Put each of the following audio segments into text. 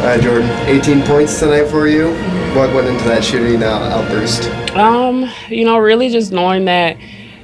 Jordan, 18 points tonight for you. What went into that shooting outburst? Really just knowing that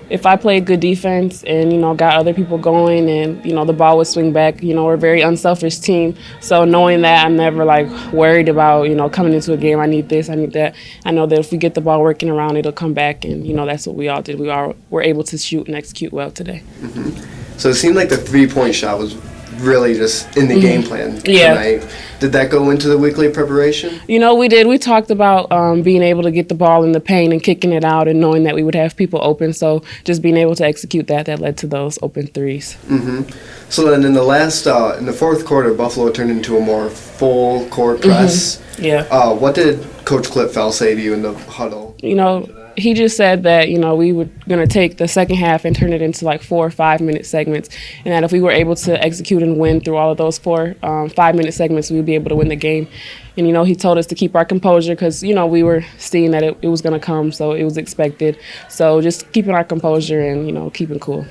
if I played good defense and, got other people going and, the ball would swing back, we're a very unselfish team. So knowing that I'm never, worried about, coming into a game, I need this, I need that. I know that if we get the ball working around, it'll come back. And, that's what we all did. We're able to shoot and execute well today. Mm-hmm. So it seemed like the three-point shot was really just in the game plan tonight. Did that go into the weekly preparation? We did. We talked about being able to get the ball in the paint and kicking it out and knowing that we would have people open. So just being able to execute that led to those open threes. Mm-hmm. So then in the fourth quarter, Buffalo turned into a more full court press. Mm-hmm. Yeah. What did Coach Clipfell say to you in the huddle? He just said that, we were going to take the second half and turn it into 4 or 5 minute segments, and that if we were able to execute and win through all of those 4 5-minute segments, we would be able to win the game. And, he told us to keep our composure because, we were seeing that it was going to come, so it was expected. So just keeping our composure and, keeping cool.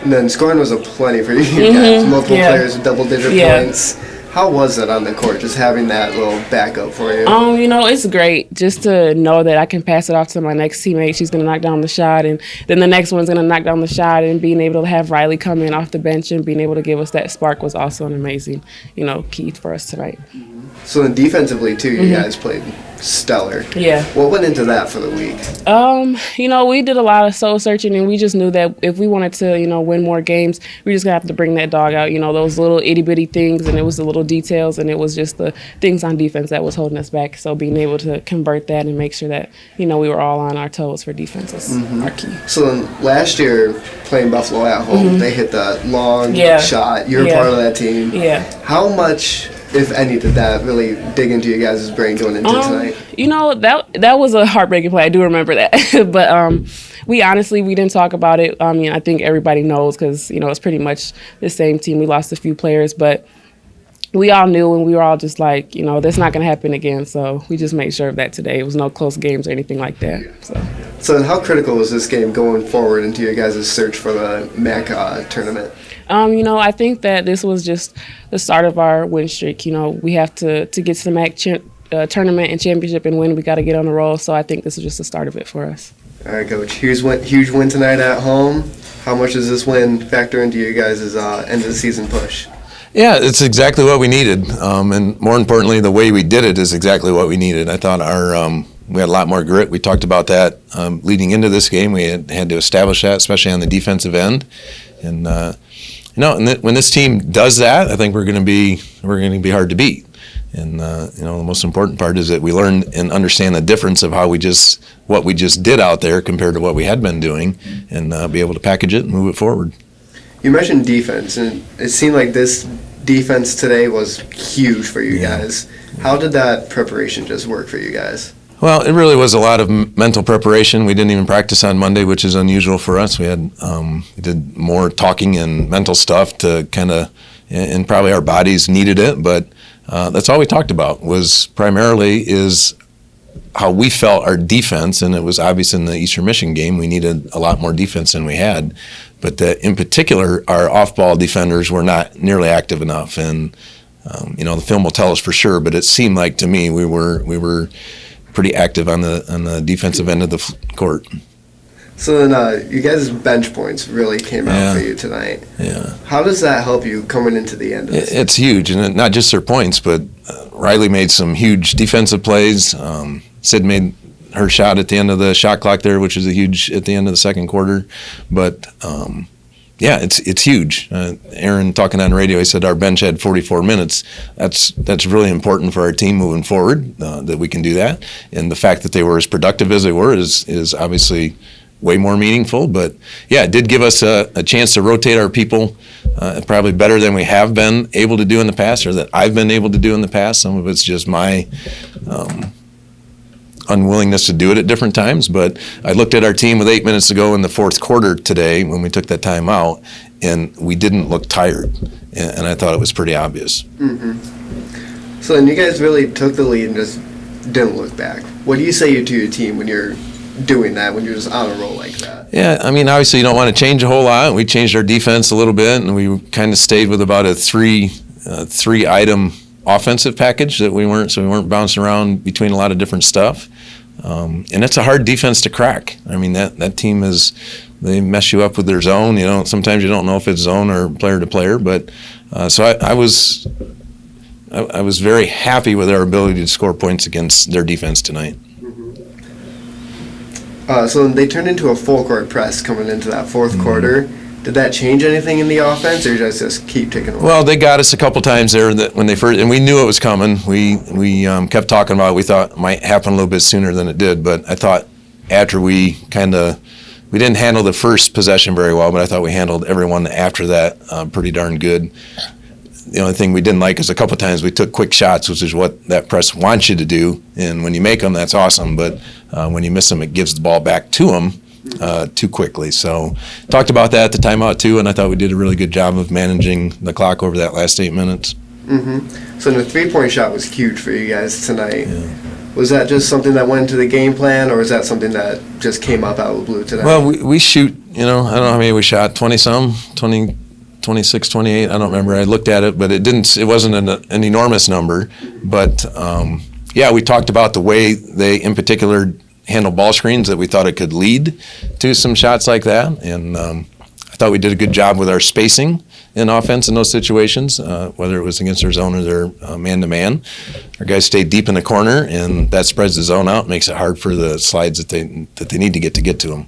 And then scoring was a plenty for you guys. Multiple players with double-digit points. How was it on the court, just having that little backup for you? It's great just to know that I can pass it off to my next teammate. She's going to knock down the shot, and then the next one's going to knock down the shot, and being able to have Riley come in off the bench and being able to give us that spark was also an amazing, key for us tonight. So then defensively, too, you guys played stellar. Yeah. What went into that for the week? We did a lot of soul searching, and we just knew that if we wanted to, win more games, we just going to have to bring that dog out, those little itty-bitty things, and it was the little details, and it was just the things on defense that was holding us back. So being able to convert that and make sure that, we were all on our toes for defense was our key. So then last year, playing Buffalo at home, they hit that long shot. You were part of that team. Yeah. How much, if any, did that really dig into you guys' brain going into tonight? That was a heartbreaking play. I do remember that. But we didn't talk about it. I think everybody knows because, it's pretty much the same team. We lost a few players, but we all knew, and we were all just like, that's not going to happen again. So we just made sure of that today. It was no close games or anything like that. So then how critical was this game going forward into your guys' search for the MAC tournament? I think that this was just the start of our win streak. We have to get to the MAC tournament and championship and win. We got to get on the roll. So I think this is just the start of it for us. All right, Coach. Huge win tonight at home. How much does this win factor into you guys' end of the season push? Yeah, it's exactly what we needed, and more importantly, the way we did it is exactly what we needed. I thought we had a lot more grit. We talked about that leading into this game. We had to establish that, especially on the defensive end, and when this team does that, I think we're going to be hard to beat. And the most important part is that we learn and understand the difference of what we just did out there compared to what we had been doing, and be able to package it and move it forward. You mentioned defense, and it seemed like this defense today was huge for you guys. How did that preparation just work for you guys? Well, it really was a lot of mental preparation. We didn't even practice on Monday, which is unusual for us. We did more talking and mental stuff to kind of, and probably our bodies needed it, but that's all we talked about was primarily is how we felt our defense, and it was obvious in the Eastern Michigan game we needed a lot more defense than we had, but that in particular our off-ball defenders were not nearly active enough, and the film will tell us for sure, but it seemed like to me we were pretty active on the defensive end of the court. So then you guys' bench points really came out for you tonight. Yeah. How does that help you coming into the end of this? It's huge, and not just their points, but Riley made some huge defensive plays. Sid made her shot at the end of the shot clock there, which was a huge at the end of the second quarter. But it's huge. Aaron talking on radio, he said our bench had 44 minutes. That's really important for our team moving forward, that we can do that. And the fact that they were as productive as they were is obviously way more meaningful. But it did give us a chance to rotate our people probably better than we have been able to do in the past, or that I've been able to do in the past. Some of it's just my unwillingness to do it at different times, but I looked at our team with 8 minutes to go in the fourth quarter today when we took that time out, and we didn't look tired, and I thought it was pretty obvious. Mm-hmm. So then you guys really took the lead and just didn't look back. What do you say to your team when you're doing that, when you're just on a roll like that? Yeah, I mean, obviously you don't want to change a whole lot. We changed our defense a little bit, and we kind of stayed with about a three-item offensive package that we weren't bouncing around between a lot of different stuff. And it's a hard defense to crack. I mean, that team they mess you up with their zone. You know, sometimes you don't know if it's zone or player to player. But so I was very happy with our ability to score points against their defense tonight. So they turned into a full court press coming into that fourth quarter. Did that change anything in the offense, or you guys just keep ticking away? Well, they got us a couple times there when they first, and we knew it was coming. We kept talking about it. We thought it might happen a little bit sooner than it did, but I thought after we didn't handle the first possession very well, but I thought we handled everyone after that pretty darn good. The only thing we didn't like is a couple times we took quick shots, which is what that press wants you to do, and when you make them, that's awesome, but when you miss them, it gives the ball back to them too quickly. So talked about that at the timeout too, and I thought we did a really good job of managing the clock over that last 8 minutes. So the three-point shot was huge for you guys tonight. Yeah. Was that just something that went into the game plan, or was that something that just came up out of the blue tonight? Well, we shoot, I don't know how many we shot, 26, 28, I don't remember. I looked at it, but it wasn't an enormous number. But we talked about the way they, in particular, handle ball screens, that we thought it could lead to some shots like that. And I thought we did a good job with our spacing in offense in those situations, whether it was against their zone or their man-to-man. Our guys stayed deep in the corner, and that spreads the zone out, makes it hard for the slides that they need to get to them.